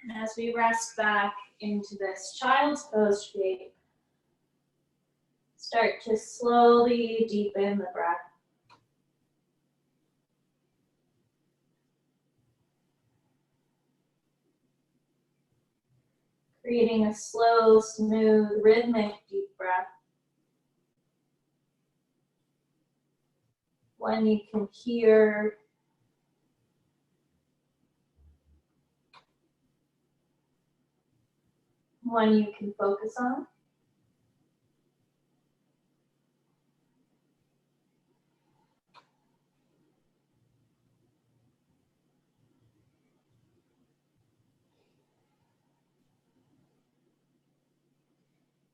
And as we rest back into this child's pose shape, start to slowly deepen the breath. Creating a slow, smooth, rhythmic deep breath. One you can hear. One you can focus on.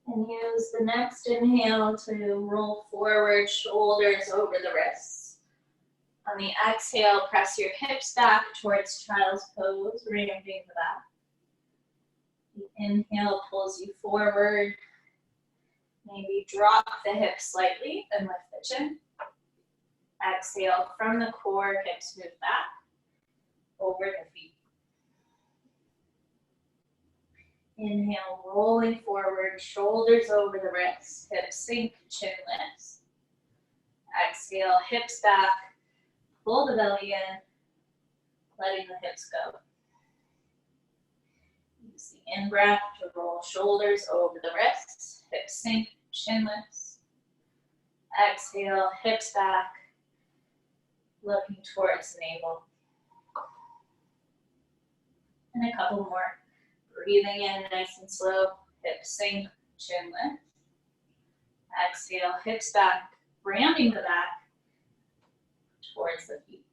And use the next inhale to roll forward, shoulders over the wrists. On the exhale, press your hips back towards child's pose, ramping the back. The inhale pulls you forward. Maybe drop the hips slightly and lift the chin. Exhale from the core, hips move back, over the feet. Inhale, rolling forward, shoulders over the wrists, hips sink, chin lifts. Exhale, hips back, pull the belly in, letting the hips go. Use the in-breath to roll shoulders over the wrists, hips sink, chin lifts. Exhale, hips back, looking towards navel. And a couple more. Breathing in nice and slow, hips sink, chin lift. Exhale, hips back, rounding the back towards the feet.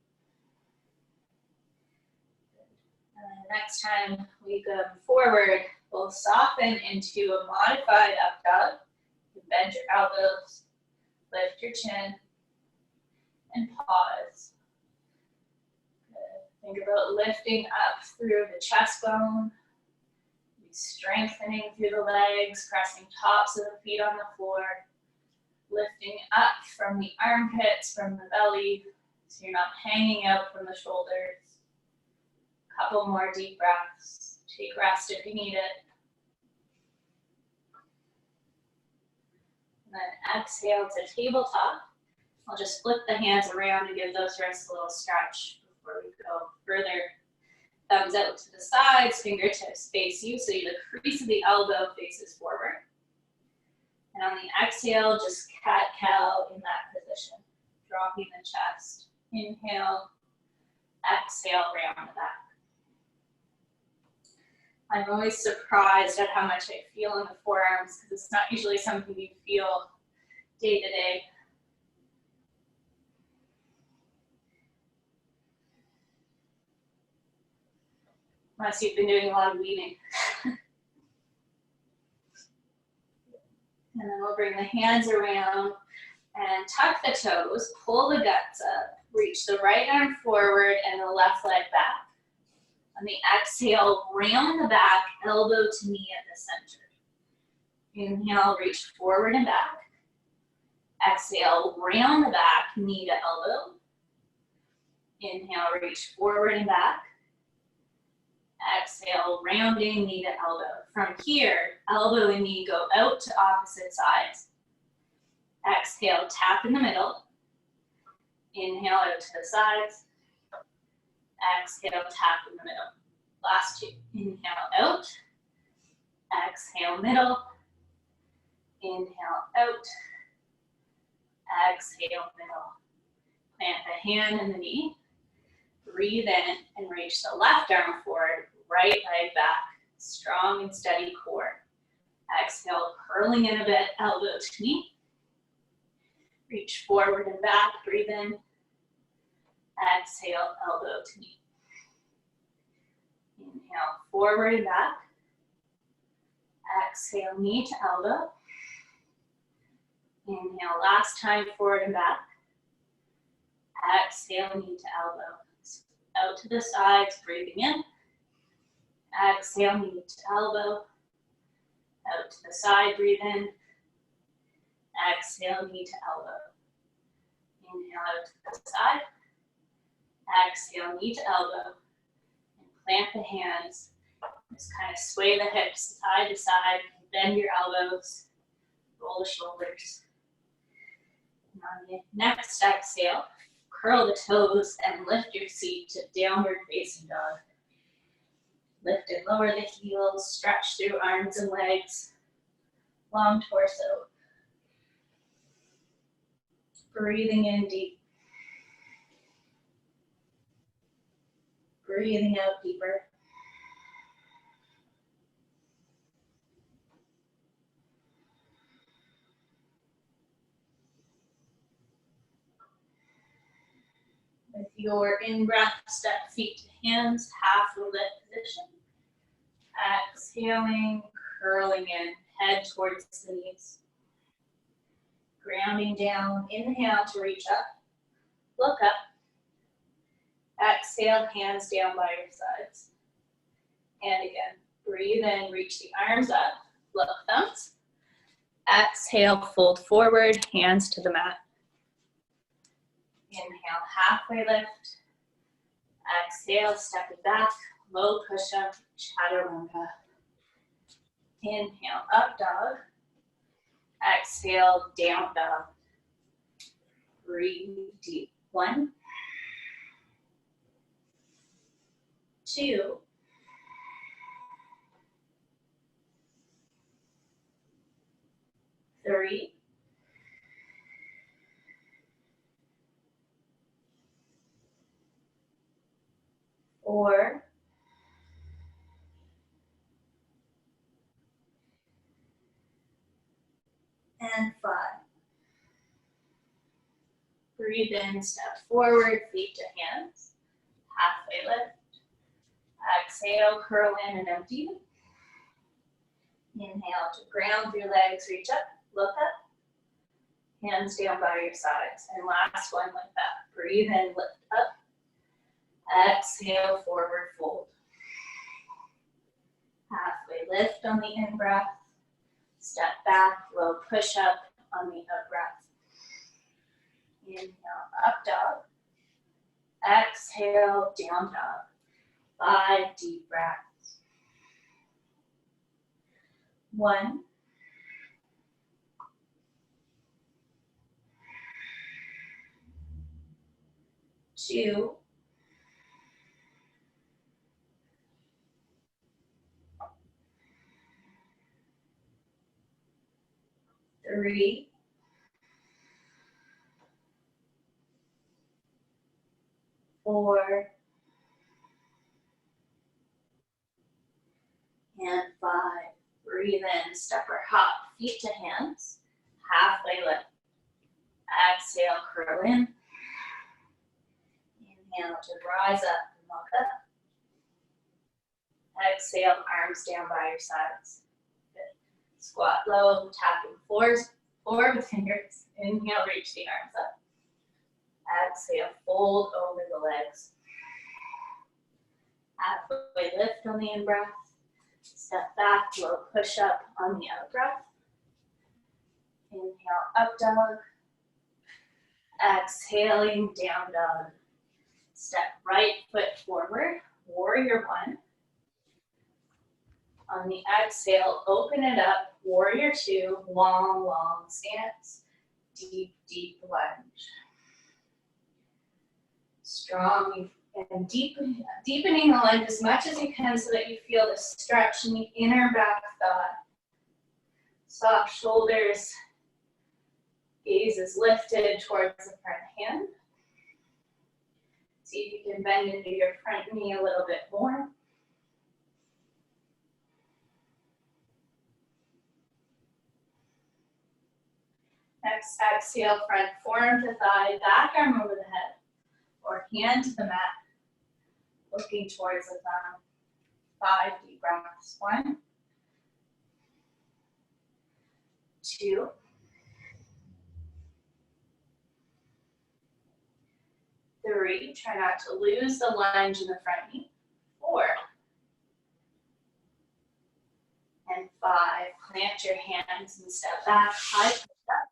And next time we go forward, we'll soften into a modified up dog. You bend your elbows, lift your chin, and pause. Good. Think about lifting up through the chest bone. Strengthening through the legs, pressing tops of the feet on the floor, lifting up from the armpits, from the belly, so you're not hanging out from the shoulders. Couple more deep breaths. Take rest if you need it. And then exhale to tabletop. I'll just flip the hands around to give those wrists a little stretch before we go further. Thumbs out to the sides, fingertips face you, so the crease of the elbow faces forward. And on the exhale, just cat-cow in that position, dropping the chest. Inhale, exhale, round the back. I'm always surprised at how much I feel in the forearms, because it's not usually something you feel day to day. Unless you've been doing a lot of weaving. And then we'll bring the hands around and tuck the toes, pull the guts up, reach the right arm forward and the left leg back. On the exhale, round the back, elbow to knee at the center. Inhale, reach forward and back. Exhale, round the back, knee to elbow. Inhale, reach forward and back. Exhale, rounding knee to elbow. From here, elbow and knee go out to opposite sides. Exhale, tap in the middle. Inhale, out to the sides. Exhale, tap in the middle. Last two. Inhale, out. Exhale, middle. Inhale, out. Exhale, middle. Plant the hand in the knee. Breathe in and reach the left arm forward, right leg back. Strong and steady core. Exhale, curling in a bit, elbow to knee. Reach forward and back, breathe in. Exhale, elbow to knee. Inhale, forward and back. Exhale, knee to elbow. Inhale, last time, forward and back. Exhale, knee to elbow. Out to the sides, breathing in. Exhale, knee to elbow. Out to the side, breathe in. Exhale, knee to elbow. Inhale, out to the side. Exhale, knee to elbow. And plant the hands. Just kind of sway the hips side to side, bend your elbows, roll the shoulders. And on the next exhale, curl the toes and lift your seat to downward facing dog. Lift and lower the heels, stretch through arms and legs, long torso. Breathing in deep. Breathing out deeper. With your in-breath, step feet to hands, half the lift position. Exhaling, curling in, head towards the knees. Grounding down, inhale to reach up, look up. Exhale, hands down by your sides. And again, breathe in, reach the arms up, look thumbs. Exhale, fold forward, hands to the mat. Inhale, halfway lift. Exhale, step it back, low push-up, chaturanga. Inhale, up dog. Exhale, down dog. Breathe deep. 1, 2, 3, 4, and 5. Breathe in, step forward, feet to hands. Halfway lift. Exhale, curl in and empty. Inhale to ground through legs, reach up, look up. Hands down by your sides. And last one like that. Breathe in, lift up. Exhale, forward fold. Halfway lift on the in-breath. Step back, low push-up on the out-breath. Inhale, up dog. Exhale, down dog. 5 deep breaths. 1, 2, 3, 4, and 5. Breathe in, step or hop, feet to hands. Halfway lift. Exhale, curl in. Inhale to rise up and look up. Exhale, arms down by your sides. Good. Squat low, tapping floor with fingers. Inhale, reach the arms up. Exhale, fold over the legs. Halfway lift on the in-breath. Step back, low push-up on the out-breath. Inhale, up dog. Exhaling, down dog. Step right foot forward, warrior 1. On the exhale, open it up, warrior 2, long, long stance. Deep, deep lunge. Strong and deepening the lunge as much as you can so that you feel the stretch in the inner back thigh. Soft shoulders, gaze is lifted towards the front hand. See if you can bend into your front knee a little bit more. Next, exhale, front forearm to thigh, back arm over the head, or hand to the mat, looking towards the thumb. 5 deep breaths. 1, 2, 3. Try not to lose the lunge in the front knee. 4, and 5. Plant your hands and step back. High push up.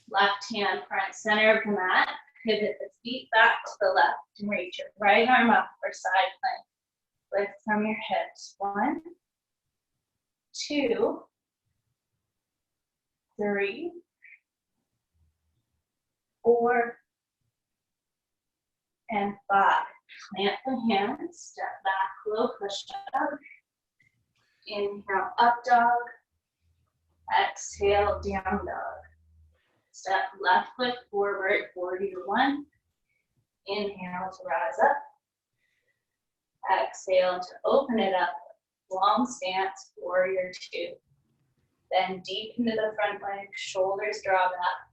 Left hand front center of the mat. Pivot the feet back to the left and reach your right arm up for side plank. Lift from your hips. 1, 2, 3, 4, and 5. Plant the hands, step back, low push up. Inhale, up dog. Exhale, down dog. Step left foot forward, warrior 1. Inhale to rise up. Exhale to open it up. Long stance, warrior 2. Then deep into the front leg, shoulders draw back.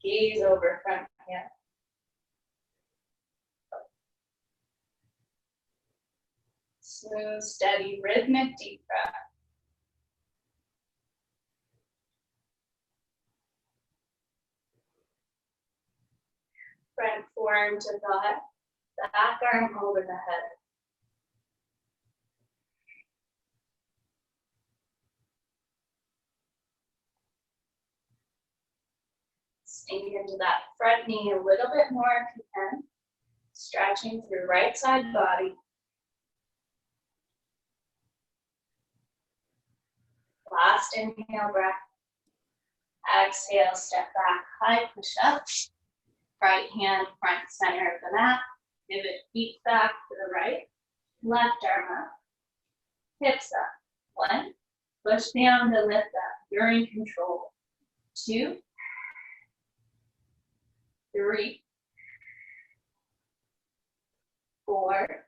Gaze over front hand. Smooth, steady, rhythmic, deep breath. Front forearm to thigh, back arm over the head. Sink into that front knee a little bit more if you can. Stretching through right side body. Last inhale breath. Exhale, step back, high push up. Right hand, front center of the mat. Pivot feet back to the right. Left arm up. Hips up. 1. Push down to lift up. You're in control. 2. 3. 4.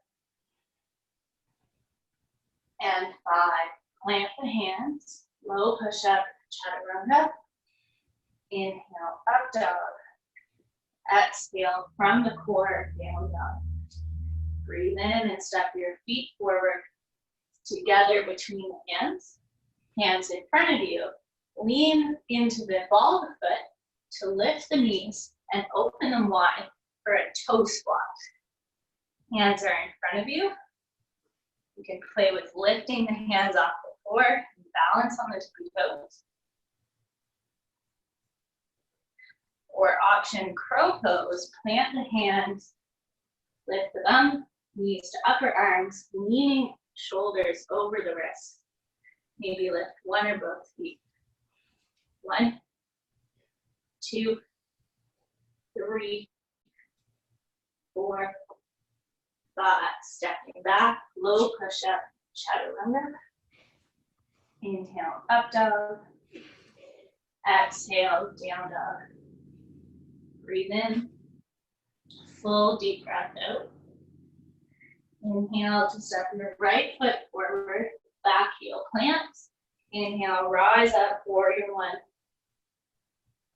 And 5. Plant the hands. Low push up. Chaturanga. Inhale, up dog. Exhale from the core, down dog. Breathe in and step your feet forward together between the hands. Hands in front of you. Lean into the ball of the foot to lift the knees and open them wide for a toe squat. Hands are in front of you. You can play with lifting the hands off the floor and balance on the two toes. Or option crow pose, plant the hands, lift the bum, knees to upper arms, leaning shoulders over the wrists. Maybe lift 1 or both feet. 1, 2, 3, 4, 5. Stepping back, low push up, chaturanga. Inhale, up dog. Exhale, down dog. Breathe in. Full deep breath out. Inhale to step your right foot forward, back heel plants. Inhale, rise up, warrior 1.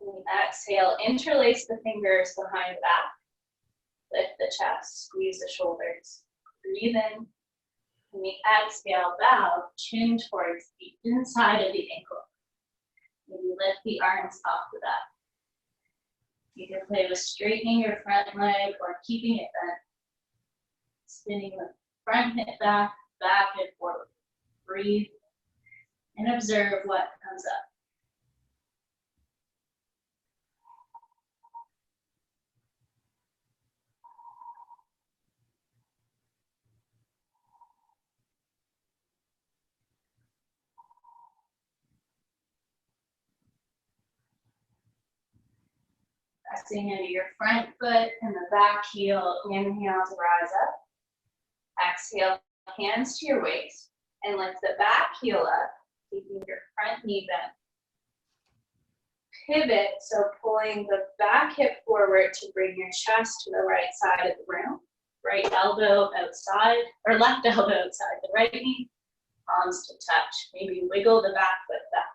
And exhale, interlace the fingers behind the back. Lift the chest, squeeze the shoulders. Breathe in. And the exhale, bow, chin towards the inside of the ankle. Maybe lift the arms off the back. You can play with straightening your front leg or keeping it bent. Spinning the front hip back, back and forward. Breathe and observe what comes up. Pressing into your front foot and the back heel. Inhale to rise up. Exhale, hands to your waist. And lift the back heel up, keeping your front knee bent. Pivot, so pulling the back hip forward to bring your chest to the right side of the room. Right elbow outside, or left elbow outside the right knee. Palms to touch. Maybe wiggle the back foot back.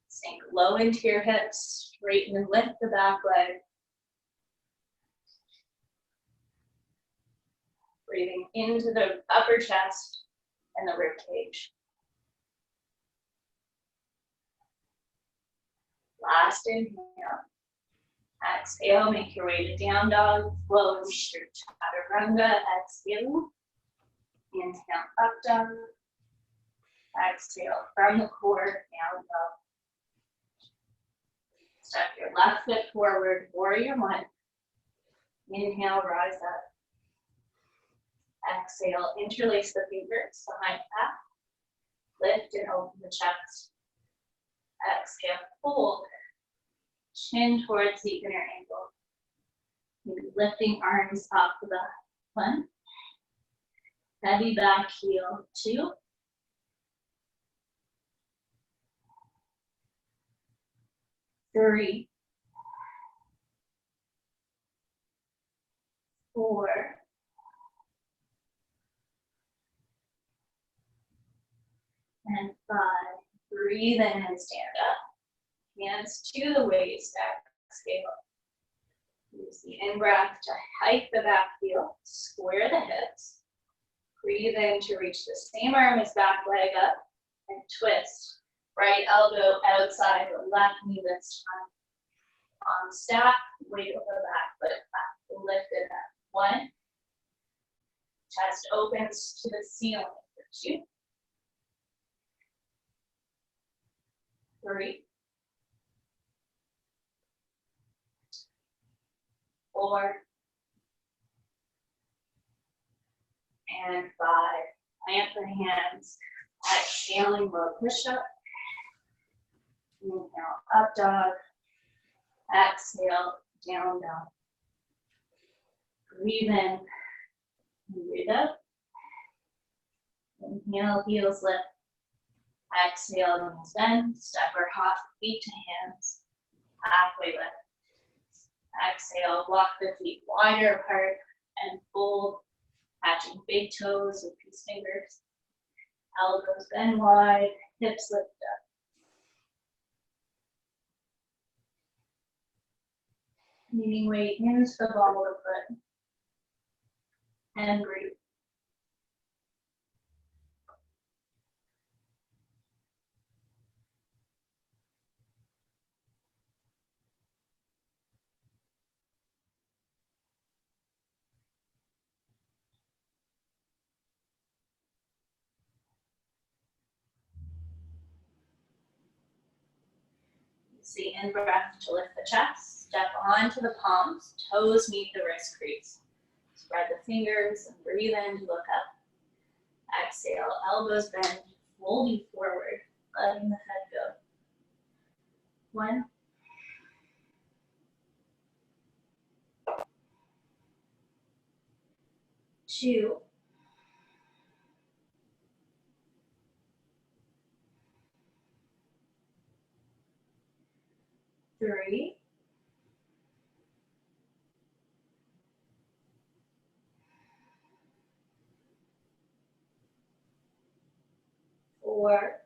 Sink low into your hips, straighten and lift the back leg. Breathing into the upper chest and the rib cage. Last inhale. Exhale, make your way to down dog. Flow into chaturanga. Exhale. Inhale, up dog. Exhale from the core, down dog. Step your left foot forward, warrior 1. Inhale, rise up. Exhale, interlace the fingers behind the back. Lift and open the chest. Exhale, fold. Chin towards the inner ankle. Maybe lifting arms up to the 1. Heavy back heel, 2. 3. 4. And 5. Breathe in and stand up. Hands to the waist, exhale. Use the in-breath to hike the back heel, square the hips. Breathe in to reach the same arm as back leg up, and twist. Right elbow outside, the left knee this time. On stack, weight over back foot back. Lift it up. 1. Chest opens to the ceiling for 2. 3. 4. And 5. Plant the hands. Exhaling, low push-up. Inhale, up dog. Exhale, down dog. Breathe in. Breathe out. Inhale, heels lift. Exhale, knees bend. Step or hop, feet to hands. Halfway lift. Exhale, walk the feet wider apart and fold, catching big toes with peace fingers. Elbows bend wide, hips lift up. Leaning weight into the ball of the foot. And breathe. Use the in-breath to lift the chest. Step onto the palms, toes meet the wrist crease. Spread the fingers and breathe in to look up. Exhale, elbows bend, folding forward, letting the head go. 1. 2. 3. 4.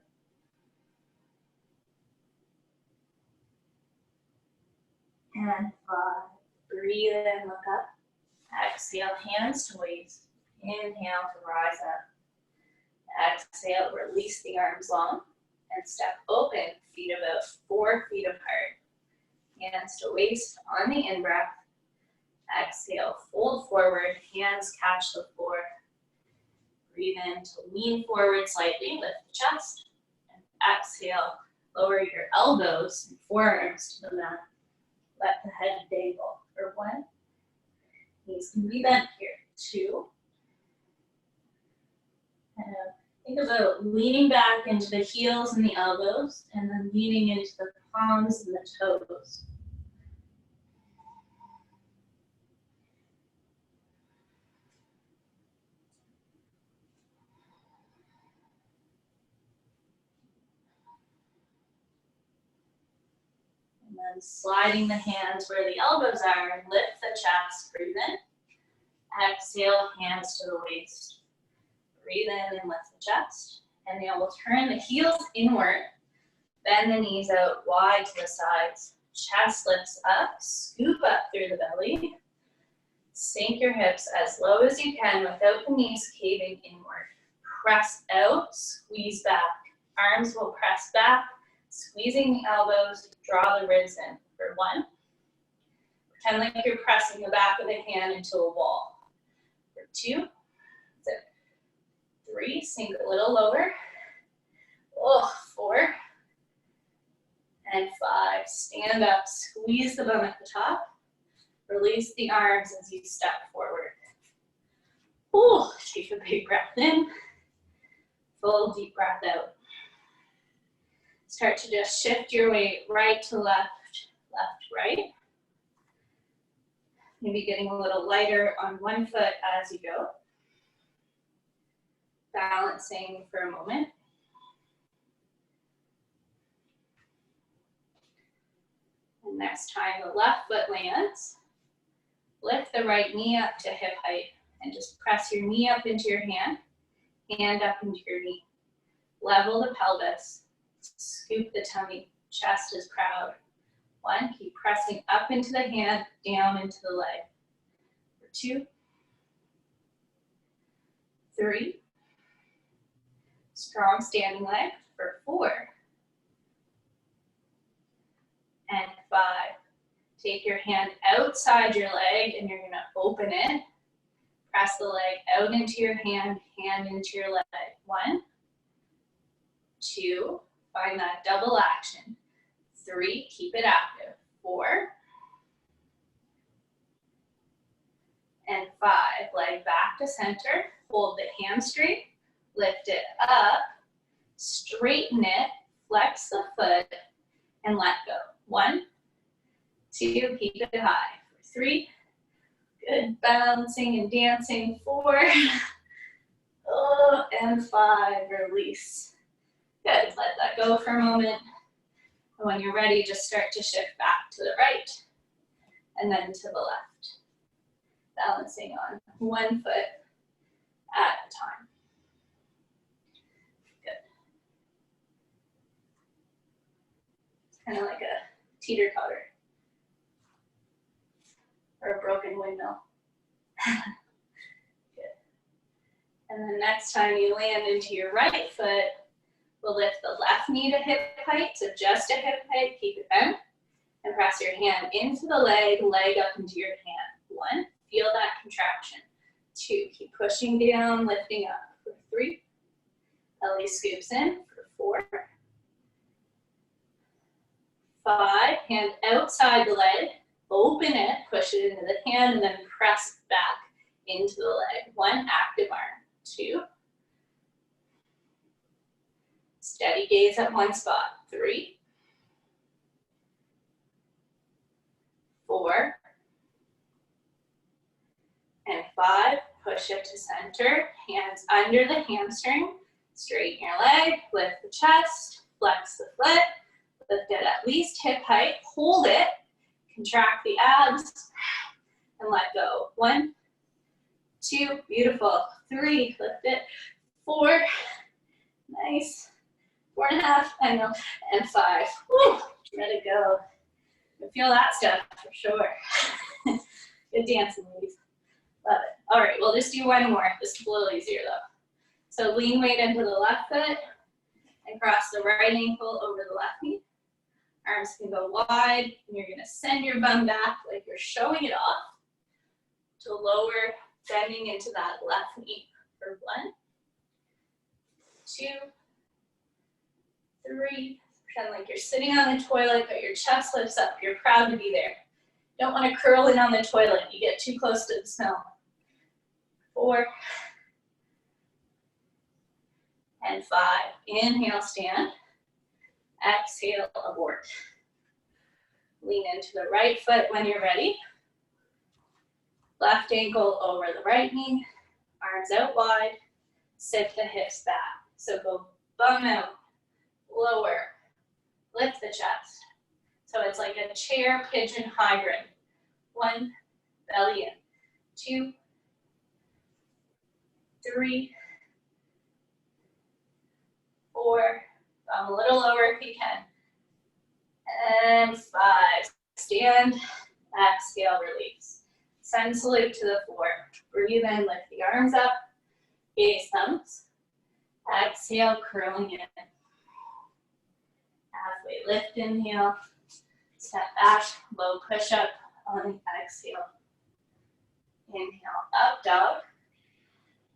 And 5. Breathe in, look up. Exhale, hands to waist. Inhale to rise up. Exhale, release the arms long and step open, feet about 4 feet apart. Hands to waist on the in-breath. Exhale, fold forward, hands catch the floor. Breathe in to lean forward slightly, lift the chest. And exhale, lower your elbows and forearms to the mat. Let the head dangle for 1. Knees can be bent here. 2. And think about leaning back into the heels and the elbows, and then leaning into the palms and the toes. And then sliding the hands where the elbows are, lift the chest, breathe in. Exhale, hands to the waist. Breathe in and lift the chest. And then we'll turn the heels inward. Bend the knees out wide to the sides. Chest lifts up, scoop up through the belly. Sink your hips as low as you can without the knees caving inward. Press out, squeeze back. Arms will press back, squeezing the elbows, draw the ribs in for 1. Pretend like you're pressing the back of the hand into a wall. For 2. 3, sink a little lower. 4. And 5, stand up, squeeze the bum at the top. Release the arms as you step forward. Ooh, take a big breath in. Full deep breath out. Start to just shift your weight right to left, left, right. Maybe getting a little lighter on one foot as you go. Balancing for a moment. And next time the left foot lands, lift the right knee up to hip height and just press your knee up into your hand up into your knee. Level the pelvis, scoop the tummy, chest is proud. 1, keep pressing up into the hand, down into the leg. For 2, 3, strong standing leg. For 4, and 5. Take your hand outside your leg and you're gonna open it. Press the leg out into your hand into your leg. 1, 2, find that double action. 3, keep it active. 4, and 5, leg back to center. Hold the hamstring, lift it up, straighten it, flex the foot, and let go. 1, 2, keep it high. 3, good, bouncing and dancing. 4, oh, and 5, release. Good, let that go for a moment. And when you're ready, just start to shift back to the right and then to the left. Balancing on one foot at a time. Good. It's kind of like a teeter-totter or a broken windmill. Good. And then next time you land into your right foot, we'll lift the left knee to hip height, so just a hip height, keep it bent, and press your hand into the leg, leg up into your hand. 1, feel that contraction. 2, keep pushing down, lifting up. For 3, belly scoops in. For 4, 5, hand outside the leg, open it, push it into the hand, and then press back into the leg. 1, active arm. 2, steady gaze at one spot. 3, 4, and 5. Push it to center, hands under the hamstring, straighten your leg, lift the chest, flex the foot, lift it at least hip height, hold it, contract the abs, and let go. 1, 2, beautiful. 3, lift it. 4, nice. 4.5, I know, and 5. Woo, let it go. You feel that stuff for sure. Good dancing, ladies. Love it. All right, we'll just do one more. This is a little easier though. So lean weight into the left foot and cross the right ankle over the left knee. Arms can go wide, and you're gonna send your bum back like you're showing it off to lower, bending into that left knee. For 1, 2, 3. Pretend like you're sitting on the toilet, but your chest lifts up. You're proud to be there. Don't want to curl in on the toilet. You get too close to the smell. 4, and 5. Inhale, stand. Exhale, abort. Lean into the right foot when you're ready. Left ankle over the right knee. Arms out wide. Sit the hips back. So go bum out, lower, lift the chest. So it's like a chair pigeon hybrid. 1, belly in. 2, 3, 4, a little lower if you can. And 5, stand, exhale, release. Sun salute to the floor. Breathe in, lift the arms up, gaze thumbs. Exhale, curling in. Halfway lift, inhale. Step back, low push up on exhale. Inhale, up dog.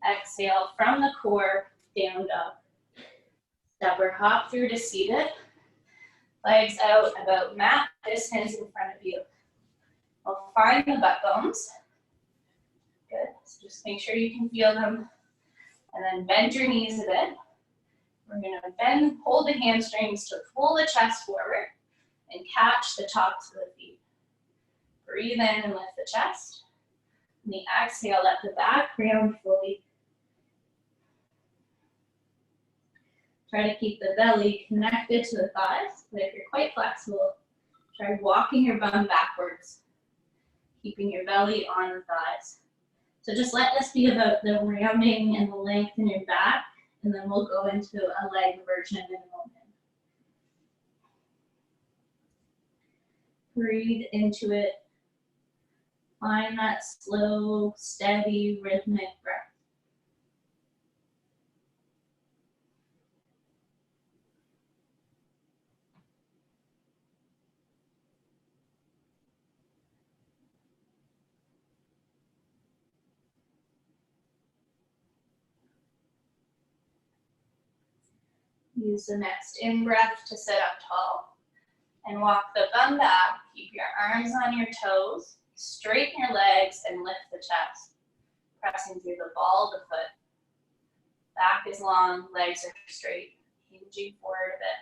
Exhale from the core, down dog. Step or hop through to seated. Legs out about mat distance in front of you. We'll find the butt bones. Good. So just make sure you can feel them. And then bend your knees a bit. We're going to bend, hold the hamstrings to pull the chest forward and catch the tops of the feet. Breathe in and lift the chest. And the exhale, let the back round fully. Try to keep the belly connected to the thighs, but if you're quite flexible, try walking your bum backwards, keeping your belly on the thighs. So just let this be about the rounding and the length in your back, and then we'll go into a leg version in a moment. Breathe into it. Find that slow, steady, rhythmic breath. Use the next in-breath to sit up tall and walk the bum back. Keep your arms on your toes, straighten your legs and lift the chest, pressing through the ball of the foot. Back is long, legs are straight, hinging forward a bit.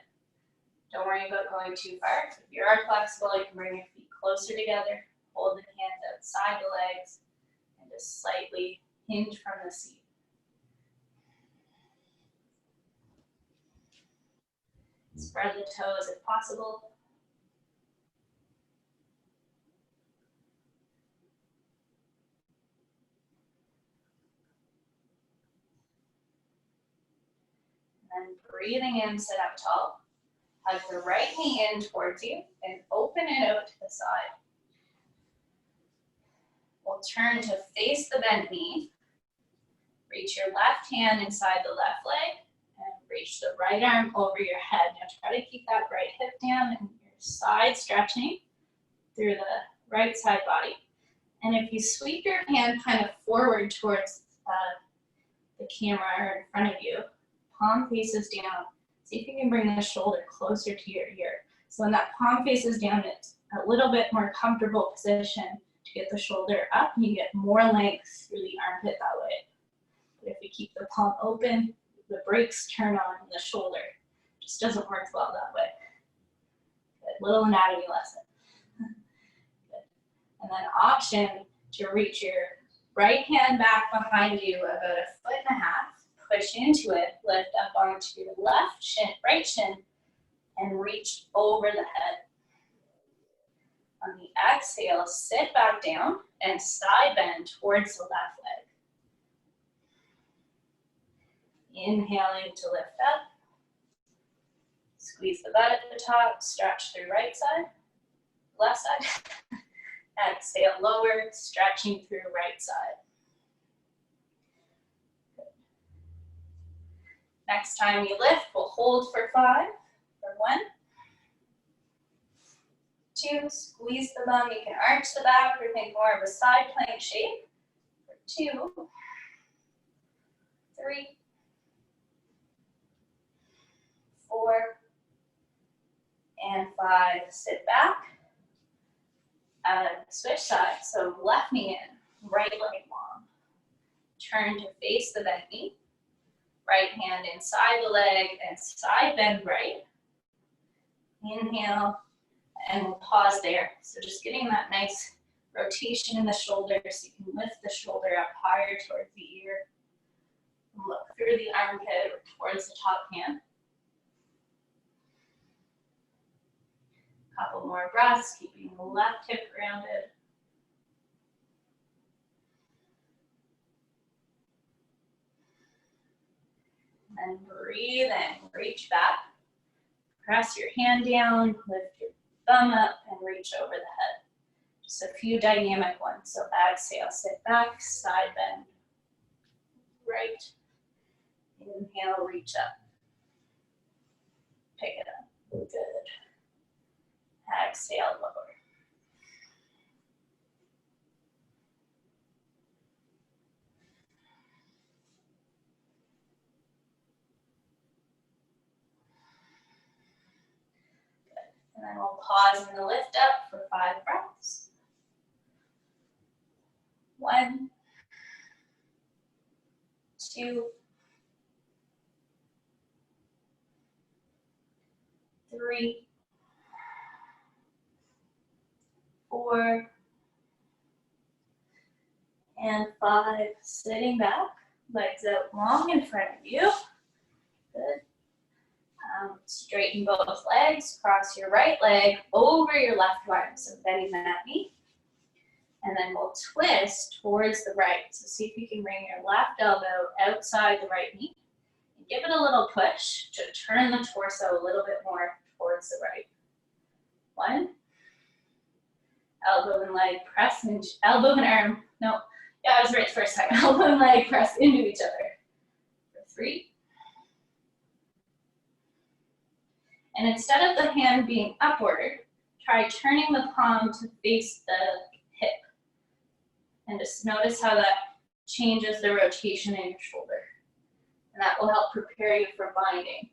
Don't worry about going too far. If you are flexible, you can bring your feet closer together, hold the hands outside the legs, and just slightly hinge from the seat. Spread the toes if possible. And then breathing in, sit up tall. Hug the right knee in towards you and open it out to the side. We'll turn to face the bent knee. Reach your left hand inside the left leg and reach the right arm over your head. Now try to keep that right hip down and your side stretching through the right side body. And if you sweep your hand kind of forward towards the camera in front of you, palm faces down. See if you can bring the shoulder closer to your ear. So when that palm faces down, it's a little bit more comfortable position to get the shoulder up. You get more length through the armpit that way. But if we keep the palm open, the brakes turn on in the shoulder. It just doesn't work well that way. Good. Little anatomy lesson. Good. And then option to reach your right hand back behind you about 1.5 feet. Push into it, lift up onto your left shin, right shin, and reach over the head. On the exhale, sit back down and side bend towards the left leg. Inhaling to lift up. Squeeze the butt at the top, stretch through right side, left side. Exhale, lower, stretching through right side. Next time you lift, we'll hold for 5. For 1, 2, squeeze the bum. You can arch the back or think more of a side plank shape. For 2, 3, 4, and 5. Sit back. Switch sides. So left knee in, right leg long. Turn to face the bent knee. Right hand inside the leg and side bend right. Inhale, and we'll pause there. So just getting that nice rotation in the shoulder so you can lift the shoulder up higher towards the ear. Look through the armpit or towards the top hand. Couple more breaths, keeping the left hip grounded. And breathe in, reach back. Press your hand down, lift your thumb up, and reach over the head. Just a few dynamic ones. So exhale, sit back, side bend, right. Inhale, reach up. Pick it up. Good. Exhale, lower. And then we'll pause in the lift up for 5 breaths. 1, 2, 3, 4, and 5. Sitting back, legs out long in front of you. Good. Straighten both legs, cross your right leg over your left arm, so bending that knee. And then we'll twist towards the right. So see if you can bring your left elbow outside the right knee. And give it a little push to turn the torso a little bit more towards the right. 1. Elbow and leg press into, elbow and arm, no, yeah, I was right first time. Elbow and leg press into each other. For 3. And instead of the hand being upward, try turning the palm to face the hip. And just notice how that changes the rotation in your shoulder. And that will help prepare you for binding.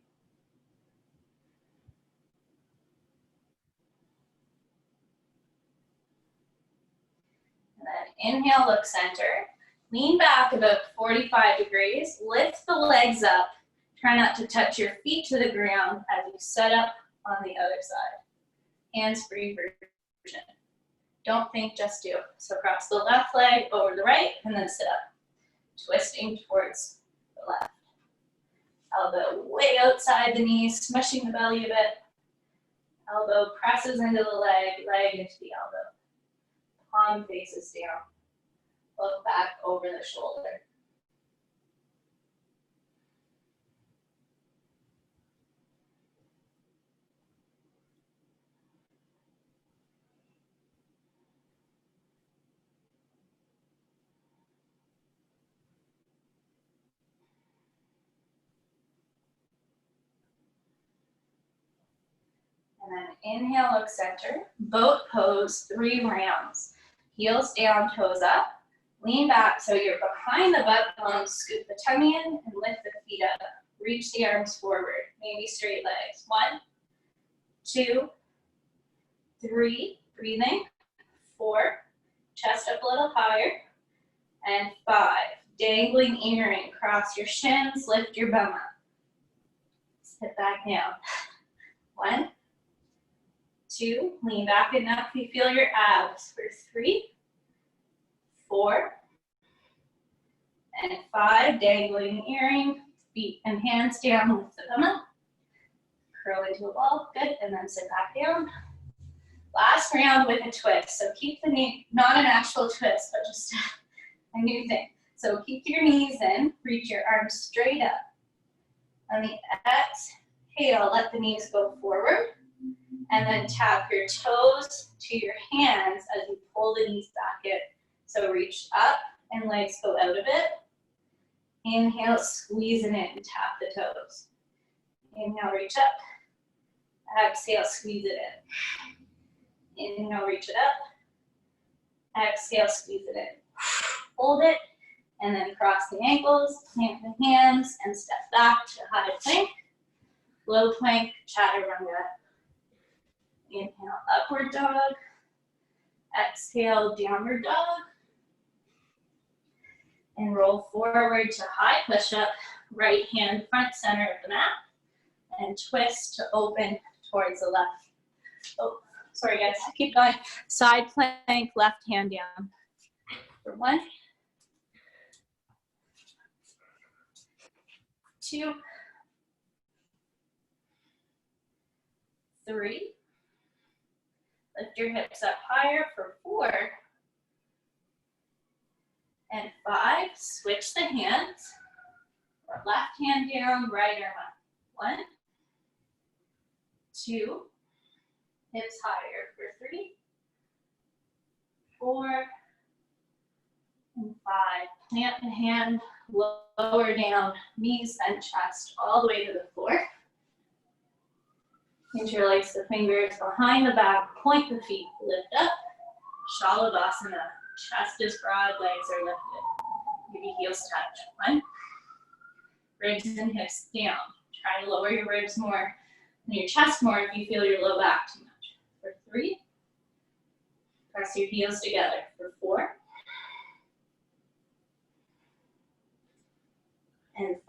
And then inhale, look center. Lean back about 45 degrees. Lift the legs up. Try not to touch your feet to the ground as you set up on the other side. Hands-free version. Don't think, just do. So cross the left leg over the right and then sit up. Twisting towards the left. Elbow way outside the knees, smushing the belly a bit. Elbow presses into the leg, leg into the elbow. Palm faces down. Look back over the shoulder. And then inhale, look center. Boat pose, 3 rounds. Heels down, toes up. Lean back so you're behind the butt bone. Scoop the tummy in and lift the feet up. Reach the arms forward. Maybe straight legs. 1, 2, 3. Breathing. 4. Chest up a little higher. And 5. Dangling earring. Cross your shins. Lift your bum up. Sit back down. 1, 2, lean back enough you feel your abs. For 3, 4, and 5, dangling earring, feet and hands down, lift the thumb up, curl into a ball, good, and then sit back down. Last round with a twist, so keep the knee, not an actual twist, but just a new thing. So keep your knees in, reach your arms straight up. On the exhale, let the knees go forward. And then tap your toes to your hands as you pull the knees back in. So reach up and legs go out of it. Inhale, squeeze it in, tap the toes. Inhale, reach up. Exhale, squeeze it in. Inhale, reach it up. Exhale, squeeze it in. Hold it, and then cross the ankles, plant the hands, and step back to high plank. Low plank, chaturanga. Inhale, upward dog. Exhale, downward dog. And roll forward to high push-up. Right hand front center of the mat. And twist to open towards the left. Oh, sorry guys, keep going. Side plank, left hand down. For 1, 2, 3. Lift your hips up higher for 4. And 5. Switch the hands. Or left hand down, right arm up. 1, 2. Hips higher for 3, 4, and 5. Plant the hand, lower down, knees and chest all the way to the floor. Interlace the fingers behind the back, point the feet, lift up. Shalabhasana. Chest is broad, legs are lifted. Maybe heels touch. 1. Ribs and hips down. Try to lower your ribs more and your chest more if you feel your low back too much. For 3. Press your heels together. For 4.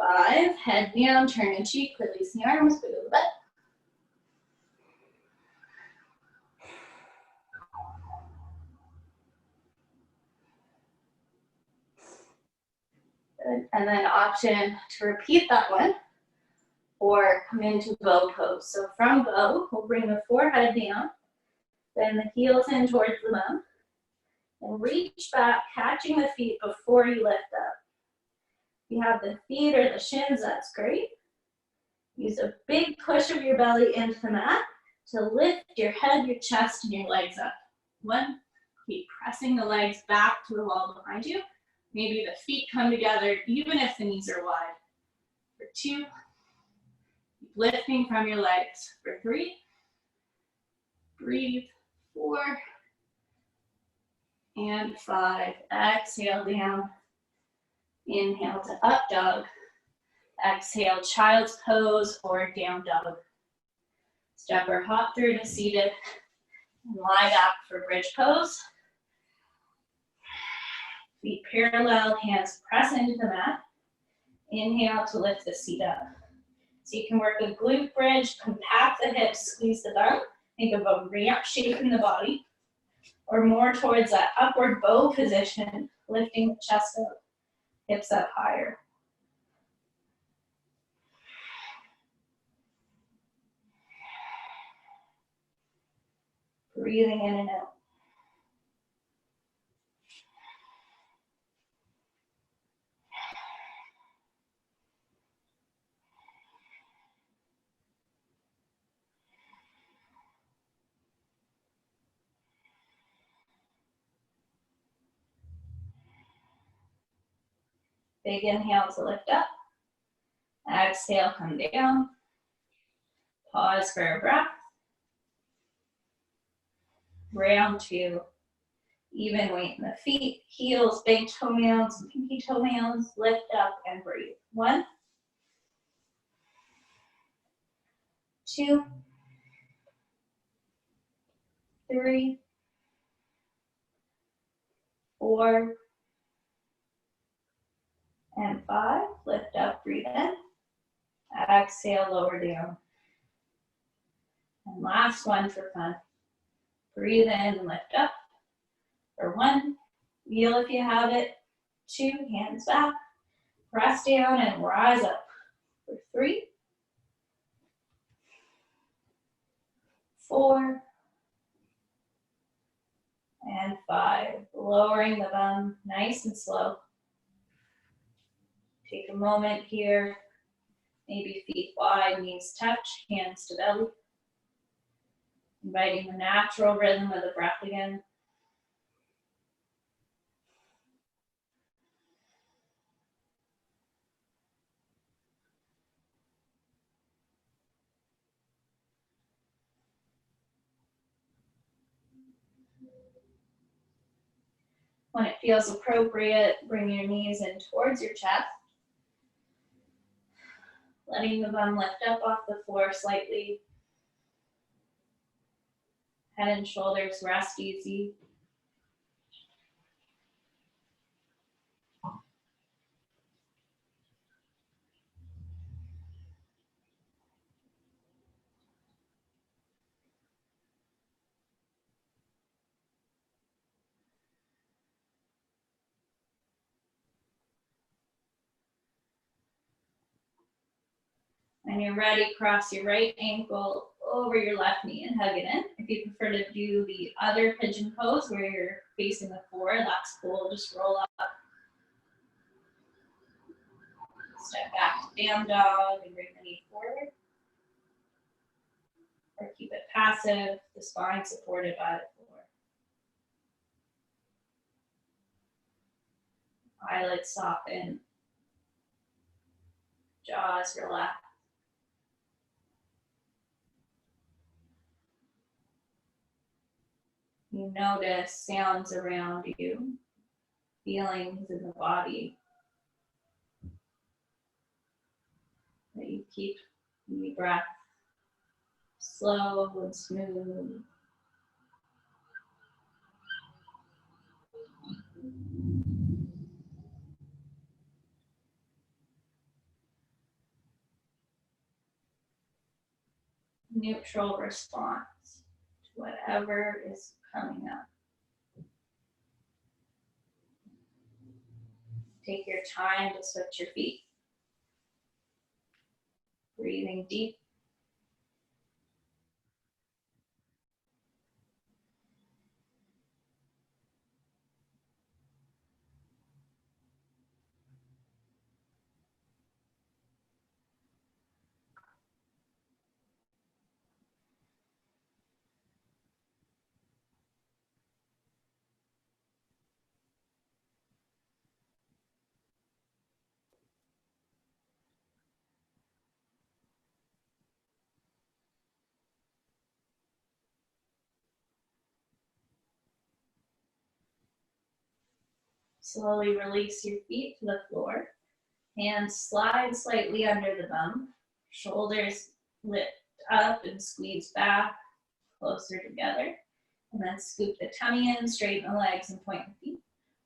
5, head down, turn and cheek, release the arms, wiggle the butt. Good. And then option to repeat that one or come into bow pose. So from bow, we'll bring the forehead down, then the heels in towards the bum, and reach back, catching the feet before you lift up. If you have the feet or the shins, that's great. Use a big push of your belly into the mat to lift your head, your chest, and your legs up. 1, keep pressing the legs back to the wall behind you. Maybe the feet come together, even if the knees are wide. For 2, keep lifting from your legs. For 3, breathe. 4, and 5. Exhale down. Inhale to up dog. Exhale, child's pose or down dog. Step or hop through to seated and lie back for bridge pose. Feet parallel, hands press into the mat. Inhale to lift the seat up. So you can work a glute bridge, compact the hips, squeeze the bum. Think of a ramp shape in the body. Or more towards that upward bow position, lifting the chest up, hips up higher. Breathing in and out. Big inhale to lift up. Exhale, come down. Pause for a breath. Round 2. Even weight in the feet, heels, big toenails, pinky toenails. Lift up and breathe. 1, 2, 3, 4, and 5. Lift up, breathe in. Exhale, lower down. And last one for fun. Breathe in, lift up. For 1, wheel if you have it. 2, hands back. Press down and rise up. For 3, 4, and 5. Lowering the bum, nice and slow. Take a moment here. Maybe feet wide, knees touch, hands to belly. Inviting the natural rhythm of the breath again. When it feels appropriate, bring your knees in towards your chest. Letting the bum lift up off the floor slightly. Head and shoulders rest easy. When you're ready, cross your right ankle over your left knee and hug it in. If you prefer to do the other pigeon pose where you're facing the floor, that's cool. Just roll up. Step back to down dog and bring the knee forward. Or keep it passive, the spine supported by the floor. Eyelids soften. Jaws relax. You notice sounds around you, feelings in the body. That you keep the breath slow and smooth. neutral response to whatever is coming up. Take your time to switch your feet. Breathing deep. Slowly release your feet to the floor. Hands slide slightly under the bum. Shoulders lift up and squeeze back, closer together. And then scoop the tummy in, straighten the legs and point the feet.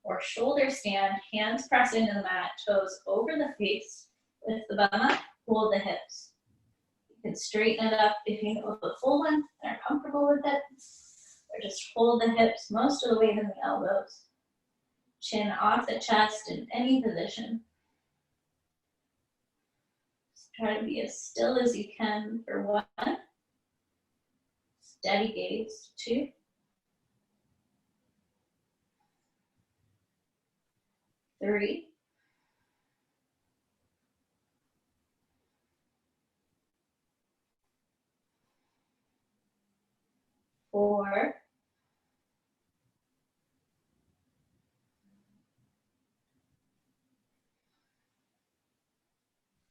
Or shoulder stand, hands press into the mat, toes over the face. Lift the bum up, hold the hips. You can straighten it up if you go the full one and are comfortable with it. Or just hold the hips most of the way to the elbows. Chin off the chest in any position. Just try to be as still as you can for 1. Steady gaze, 2. 3. 4.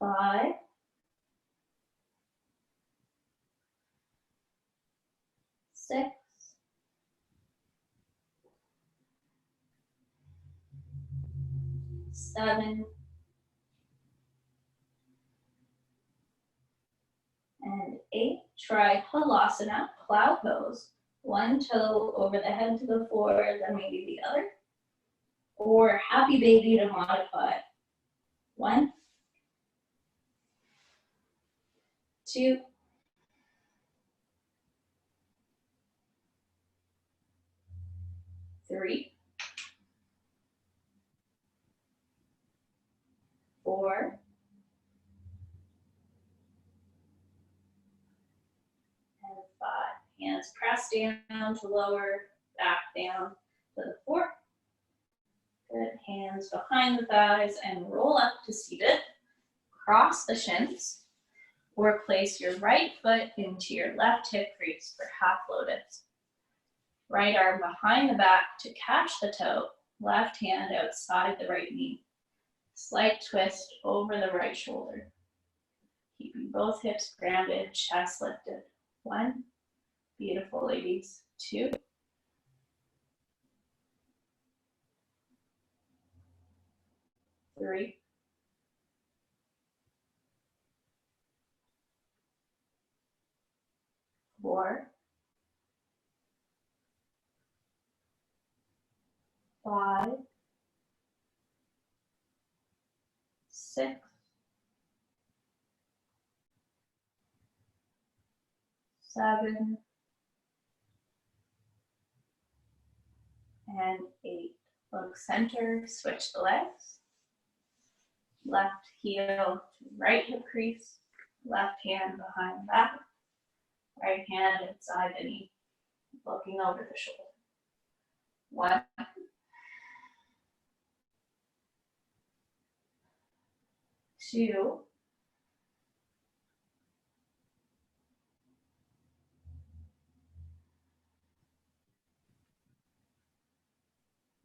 5. 6. 7. And 8. Try Halasana, plow pose. 1 toe over the head to the floor, then maybe the other. Or happy baby to modify. 1, 2, 3, 4, and 5. Hands press down to lower, back down to the floor. Good. Hands behind the thighs and roll up to seated. Cross the shins. Or place your right foot into your left hip crease for half lotus. Right arm behind the back to catch the toe. Left hand outside the right knee. Slight twist over the right shoulder. Keeping both hips grounded, chest lifted. 1. Beautiful, ladies. 2. 3. 4. 5. 6. 7. And 8. Look center, switch the legs. Left heel to right hip crease. Left hand behind the back. Right hand inside the knee, looking over the shoulder. 1. 2.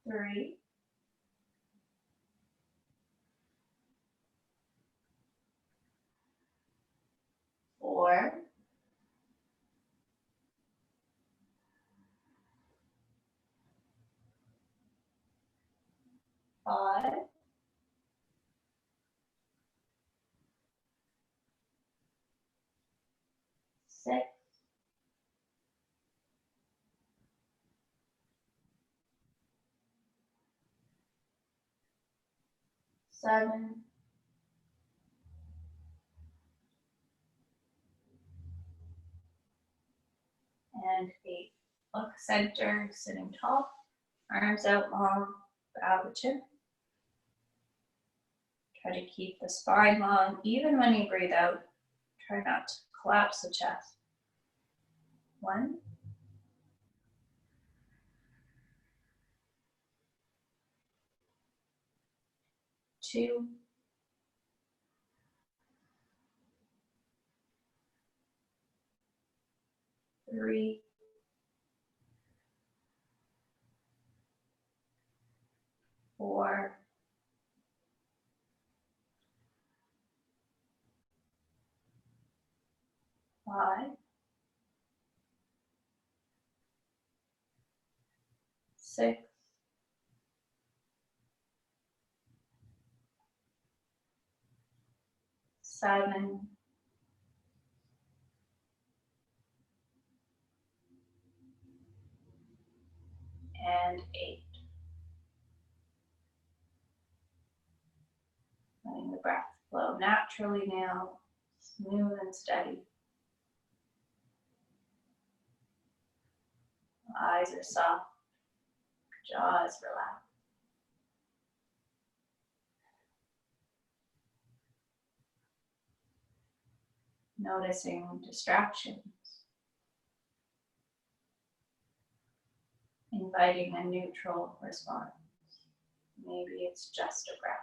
3. 4. 5. 6. 7. and 8. Look center, sitting tall, arms out long, bow the chin. Try to keep the spine long, even when you breathe out. Try not to collapse the chest. 1. 2. 3. 4. 5. 6. 7. And 8. Letting the breath flow naturally now, smooth and steady. Eyes are soft, jaw is relaxed. Noticing distractions. Inviting a neutral response. Maybe it's just a breath.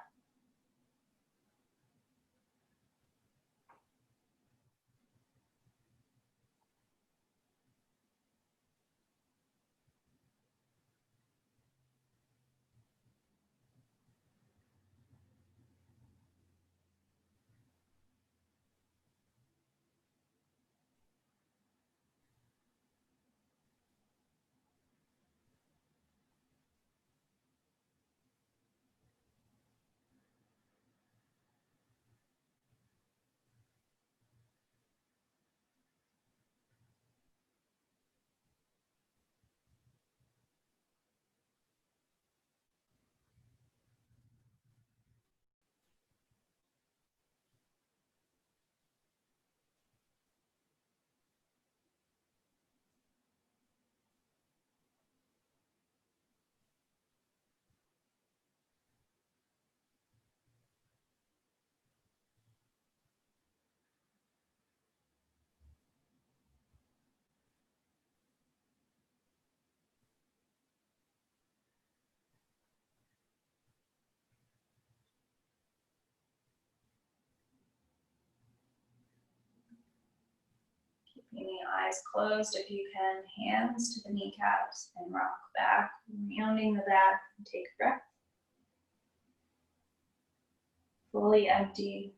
Keeping the eyes closed if you can, hands to the kneecaps and rock back, rounding the back, and take a breath. Fully empty.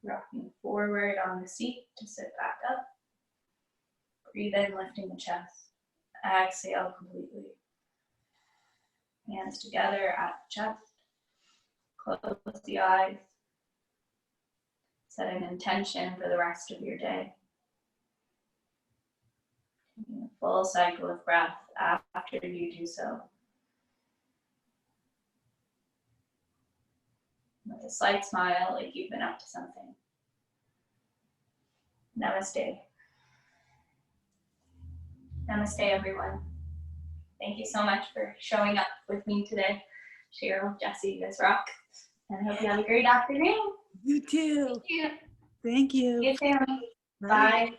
Rocking forward on the seat to sit back up. Breathe in, lifting the chest. Exhale completely. Hands together at the chest. Close the eyes. Set an intention for the rest of your day. Taking a full cycle of breath after you do so. With a slight smile, like you've been up to something. Namaste. Namaste, everyone. Thank you so much for showing up with me today. Cheryl, Jesse, you guys rock. And I hope you have a great afternoon. You too. Thank you. Thank you. See you, Sammy. Bye. Bye.